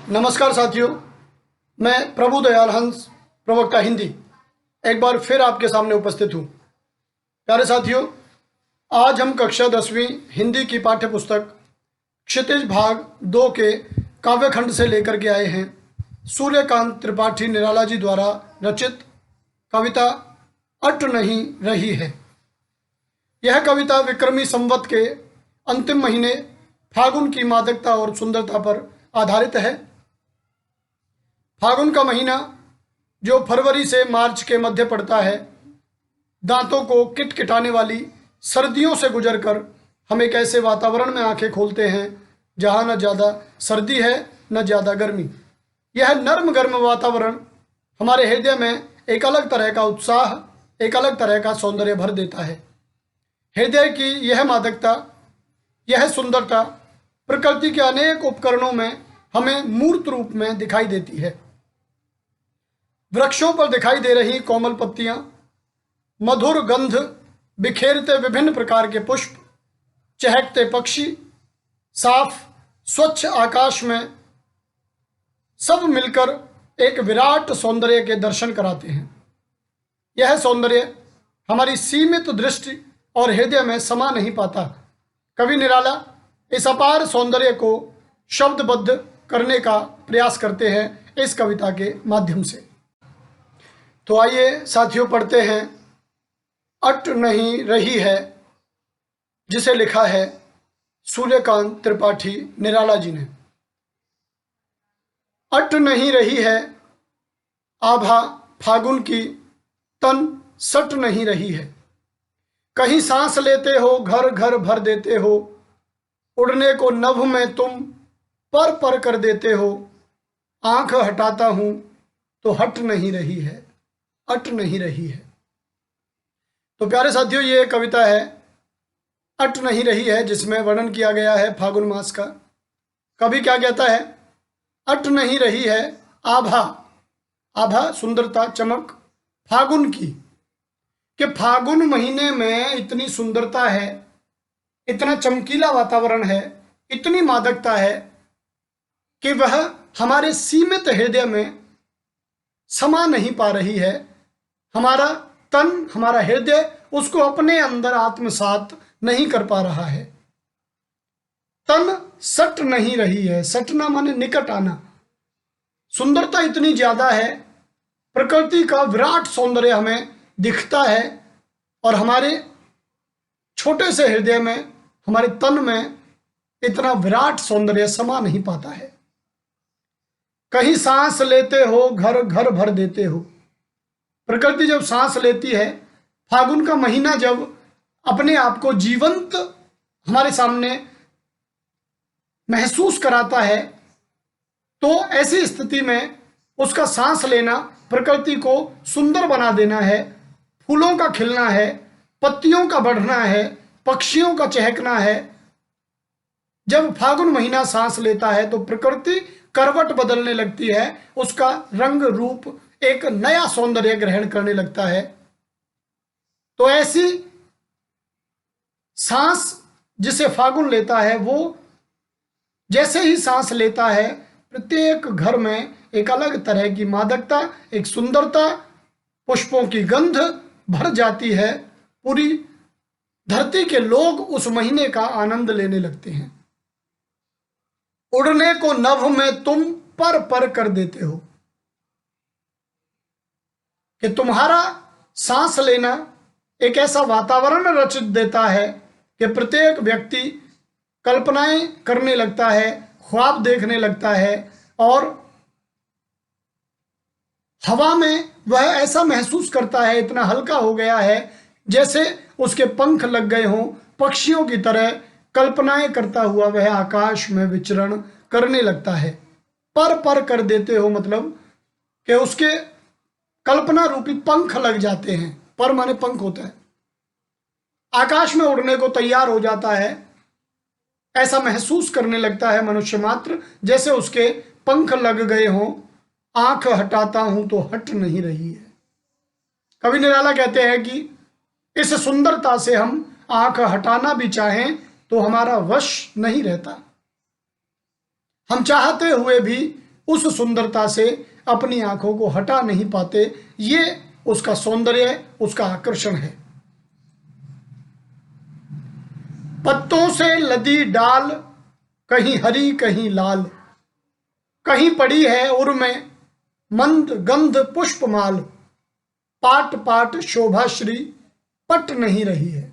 नमस्कार साथियों, मैं प्रभु दयाल हंस, प्रवक्ता हिंदी, एक बार फिर आपके सामने उपस्थित हूँ। प्यारे साथियों, आज हम कक्षा 10वीं हिंदी की पाठ्य पुस्तक क्षितिज भाग 2 के काव्यखंड से लेकर के आए हैं सूर्यकांत त्रिपाठी निराला जी द्वारा रचित कविता अट नहीं रही है। यह कविता विक्रमी संवत के अंतिम महीने फागुन की मादकता और सुंदरता पर आधारित है। फागुन का महीना जो फरवरी से मार्च के मध्य पड़ता है, दांतों को किटकिटाने वाली सर्दियों से गुजरकर हम एक ऐसे वातावरण में आंखें खोलते हैं जहां न ज़्यादा सर्दी है न ज़्यादा गर्मी। यह नर्म गर्म वातावरण हमारे हृदय में एक अलग तरह का उत्साह, एक अलग तरह का सौंदर्य भर देता है। हृदय की यह मादकता, यह सुंदरता प्रकृति के अनेक उपकरणों में हमें मूर्त रूप में दिखाई देती है। वृक्षों पर दिखाई दे रही कोमल पत्तियां, मधुर गंध बिखेरते विभिन्न प्रकार के पुष्प, चहकते पक्षी, साफ स्वच्छ आकाश में सब मिलकर एक विराट सौंदर्य के दर्शन कराते हैं। यह सौंदर्य हमारी सीमित दृष्टि और हृदय में समा नहीं पाता। कवि निराला इस अपार सौंदर्य को शब्दबद्ध करने का प्रयास करते हैं इस कविता के माध्यम से। तो आइए साथियों, पढ़ते हैं अट नहीं रही है, जिसे लिखा है सूर्यकांत त्रिपाठी निराला जी ने। अट नहीं रही है आभा फागुन की, तन सट नहीं रही है। कहीं सांस लेते हो घर घर भर देते हो, उड़ने को नभ में तुम पर पर कर देते हो। आंख हटाता हूं तो हट नहीं रही है, अट नहीं रही है। तो प्यारे साथियों, ये कविता है अट नहीं रही है, जिसमें वर्णन किया गया है फागुन मास का। कवि क्या कहता है? अट नहीं रही है आभा, आभा सुंदरता, चमक, फागुन की, कि फागुन महीने में इतनी सुंदरता है, इतना चमकीला वातावरण है, इतनी मादकता है कि वह हमारे सीमित हृदय में समा नहीं पा रही है। हमारा तन, हमारा हृदय उसको अपने अंदर आत्मसात नहीं कर पा रहा है। तन सट नहीं रही है, सटना माने निकट आना। सुंदरता इतनी ज्यादा है, प्रकृति का विराट सौंदर्य हमें दिखता है और हमारे छोटे से हृदय में, हमारे तन में इतना विराट सौंदर्य समा नहीं पाता है। कहीं सांस लेते हो घर घर भर देते हो। प्रकृति जब सांस लेती है, फागुन का महीना जब अपने आप को जीवंत हमारे सामने महसूस कराता है, तो ऐसी स्थिति में उसका सांस लेना, प्रकृति को सुंदर बना देना है, फूलों का खिलना है, पत्तियों का बढ़ना है, पक्षियों का चहकना है। जब फागुन महीना सांस लेता है तो प्रकृति करवट बदलने लगती है, उसका रंग रूप एक नया सौंदर्य ग्रहण करने लगता है। तो ऐसी सांस जिसे फागुन लेता है, वो जैसे ही सांस लेता है, प्रत्येक घर में एक अलग तरह की मादकता, एक सुंदरता, पुष्पों की गंध भर जाती है। पूरी धरती के लोग उस महीने का आनंद लेने लगते हैं। उड़ने को नभ में तुम पर पर कर देते हो, कि तुम्हारा सांस लेना एक ऐसा वातावरण रच देता है कि प्रत्येक व्यक्ति कल्पनाएं करने लगता है, ख्वाब देखने लगता है, और हवा में वह ऐसा महसूस करता है, इतना हल्का हो गया है जैसे उसके पंख लग गए हों। पक्षियों की तरह कल्पनाएं करता हुआ वह आकाश में विचरण करने लगता है। पर पर कर देते हो मतलब कि उसके कल्पना रूपी पंख लग जाते हैं। पर माने पंख होता है। आकाश में उड़ने को तैयार हो जाता है। ऐसा महसूस करने लगता है मनुष्य मात्र जैसे उसके पंख लग गए हों। आंख हटाता हूं तो हट नहीं रही है। कवि निराला कहते हैं कि इस सुंदरता से हम आंख हटाना भी चाहें तो हमारा वश नहीं रहता। हम चाहते हुए भी उस सुंदरता से अपनी आंखों को हटा नहीं पाते। ये उसका सौंदर्य, उसका आकर्षण है। पत्तों से लदी डाल, कहीं हरी कहीं लाल, कहीं पड़ी है उर में मंद गंध पुष्पमाल, पाट पाट शोभाश्री पट नहीं रही है।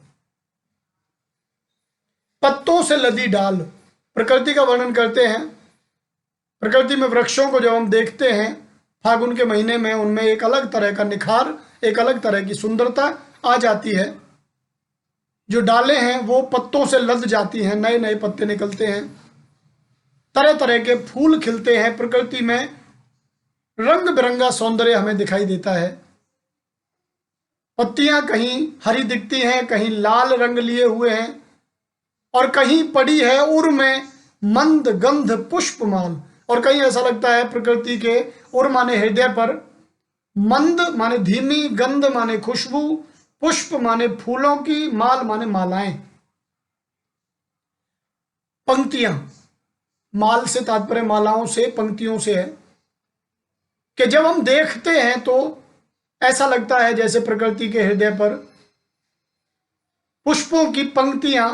पत्तों से लदी डाल, प्रकृति का वर्णन करते हैं। प्रकृति में वृक्षों को जब हम देखते हैं फागुन के महीने में, उनमें एक अलग तरह का निखार, एक अलग तरह की सुंदरता आ जाती है। जो डालें हैं वो पत्तों से लद जाती हैं, नए नए पत्ते निकलते हैं, तरह तरह के फूल खिलते हैं। प्रकृति में रंग बिरंगा सौंदर्य हमें दिखाई देता है। पत्तियां कहीं हरी दिखती हैं, कहीं लाल रंग लिए हुए हैं, और कहीं पड़ी है उर में मंद गंध पुष्पमाल, और कहीं ऐसा लगता है प्रकृति के उर माने हृदय पर, मंद माने धीमी, गंध माने खुशबू, पुष्प माने फूलों की, माल माने मालाएं। पंक्तियां, माल से तात्पर्य मालाओं से, पंक्तियों से है कि जब हम देखते हैं तो ऐसा लगता है जैसे प्रकृति के हृदय पर पुष्पों की पंक्तियां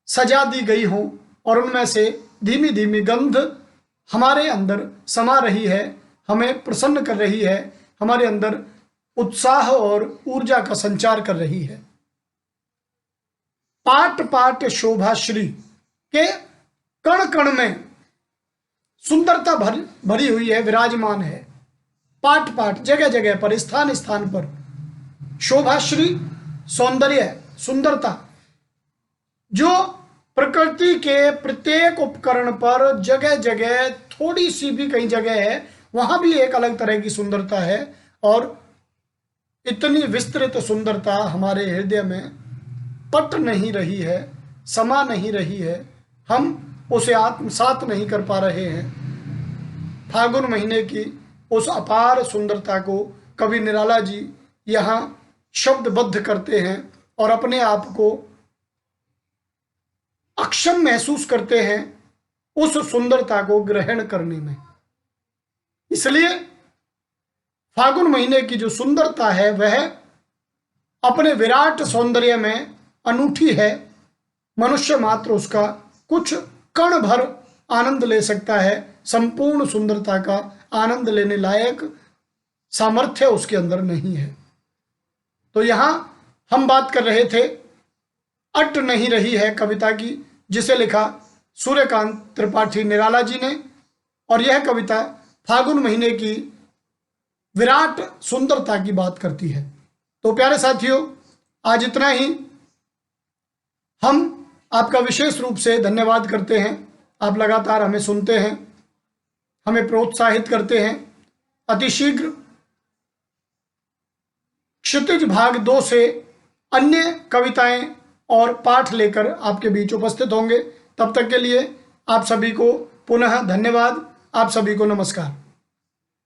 सजा दी गई हों, और उनमें से धीमी धीमी गंध हमारे अंदर समा रही है, हमें प्रसन्न कर रही है, हमारे अंदर उत्साह और ऊर्जा का संचार कर रही है। पाट पाट शोभाश्री के कण कण में सुंदरता भरी हुई है, विराजमान है। पाट पाट, जगह जगह पर, स्थान स्थान पर। शोभाश्री, सौंदर्य, सुंदरता, जो प्रकृति के प्रत्येक उपकरण पर जगह जगह, थोड़ी सी भी कहीं जगह है वहां भी एक अलग तरह की सुंदरता है, और इतनी विस्तृत सुंदरता हमारे हृदय में पट नहीं रही है, समा नहीं रही है, हम उसे आत्मसात नहीं कर पा रहे हैं। फागुन महीने की उस अपार सुंदरता को कवि निराला जी यहाँ शब्दबद्ध करते हैं और अपने आप को अक्षम महसूस करते हैं उस सुंदरता को ग्रहण करने में। इसलिए फागुन महीने की जो सुंदरता है वह अपने विराट सौंदर्य में अनूठी है। मनुष्य मात्र उसका कुछ कण भर आनंद ले सकता है, संपूर्ण सुंदरता का आनंद लेने लायक सामर्थ्य उसके अंदर नहीं है। तो यहां हम बात कर रहे थे अट नहीं रही है कविता की, जिसे लिखा सूर्यकांत त्रिपाठी निराला जी ने, और यह कविता फागुन महीने की विराट सुंदरता की बात करती है। तो प्यारे साथियों, आज इतना ही। हम आपका विशेष रूप से धन्यवाद करते हैं। आप लगातार हमें सुनते हैं, हमें प्रोत्साहित करते हैं। अतिशीघ्र क्षितिज भाग 2 से अन्य कविताएं और पाठ लेकर आपके बीच उपस्थित होंगे। तब तक के लिए आप सभी को पुनः धन्यवाद। आप सभी को नमस्कार।